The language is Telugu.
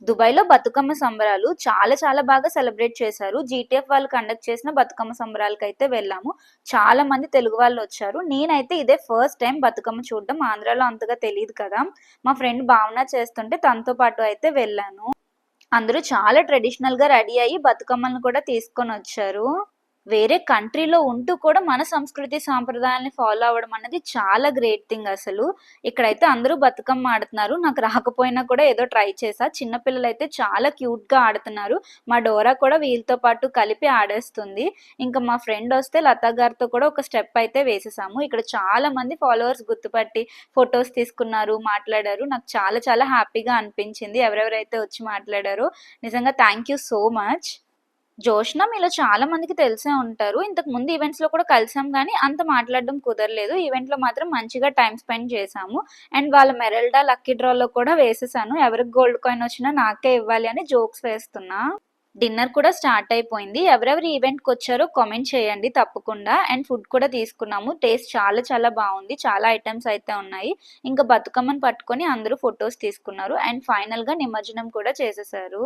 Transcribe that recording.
దుబాయ్‌లో బతుకమ్మ సంబరాలు చాలా చాలా బాగా సెలబ్రేట్ చేశారు. జీటీఎఫ్ వాళ్ళు కండక్ట్ చేసిన బతుకమ్మ సంబరాలకైతే వెళ్ళాము. చాలా మంది తెలుగు వాళ్ళొచ్చారు. నేనైతే ఇదే ఫస్ట్ టైమ్ బతుకమ్మ చూడడం. ఆంధ్రాలో అంతగా తెలీదు కదా! మా ఫ్రెండ్ భావన చేస్తుంటే తనతో పాటు అయితే వెళ్ళాను. అందరూ చాలా ట్రెడిషనల్‌గా రెడీ అయ్యి బతుకమ్మలను కూడా తీసుకొనొచ్చారు. వేరే కంట్రీలో ఉంటూ కూడా మన సంస్కృతి సాంప్రదాయాల్ని ఫాలో అవ్వడం అన్నది చాలా గ్రేట్ థింగ్ అసలు. ఇక్కడైతే అందరూ బతుకమ్మ ఆడుతున్నారు. నాకు రాకపోయినా కూడా ఏదో ట్రై చేశా. చిన్న పిల్లలైతే చాలా క్యూట్‌గా ఆడుతున్నారు. మా డోరా కూడా వీళ్ళతో పాటు కలిపి ఆడేస్తుంది. ఇంకా మా ఫ్రెండొస్తే లత గారితో కూడా ఒక స్టెప్ అయితే వేసేసాము. ఇక్కడ చాలా మంది ఫాలోవర్స్ గుర్తుపట్టి ఫోటోస్ తీసుకున్నారు, మాట్లాడారు. నాకు చాలా చాలా హ్యాపీగా అనిపించింది. ఎవరెవరైతే వచ్చి మాట్లాడారో నిజంగా thank you so much. Joshna మీలో చాలా మందికి తెలిసే ఉంటారు. ఇంతకు ముందు ఈవెంట్స్‌లో కూడా కలిసాం గానీ, అంత మాట్లాడడం కుదరలేదు. ఈవెంట్‌లో మాత్రం మంచిగా టైమ్ స్పెండ్ చేశాము. అండ్ వాళ్ళ మెరల్డా లక్కీ డ్రాలో కూడా వేసేసాను. ఎవరికి గోల్డ్ కాయిన్ వచ్చినా నాకే ఇవ్వాలి అని జోక్స్ వేస్తున్నా. డిన్నర్ కూడా స్టార్ట్ అయిపోయింది. ఎవరెవరు ఈవెంట్‌కొచ్చారో కామెంట్ చేయండి తప్పకుండా. అండ్ ఫుడ్ కూడా తీసుకున్నాము. టేస్ట్ చాలా చాలా బావుంది. చాలా ఐటెమ్స్ అయితే ఉన్నాయి. ఇంకా బతుకమ్మని పట్టుకొని అందరూ ఫోటోస్ తీసుకున్నారు. అండ్ ఫైనల్‌గా నిమజ్జనం కూడా చేసేశారు.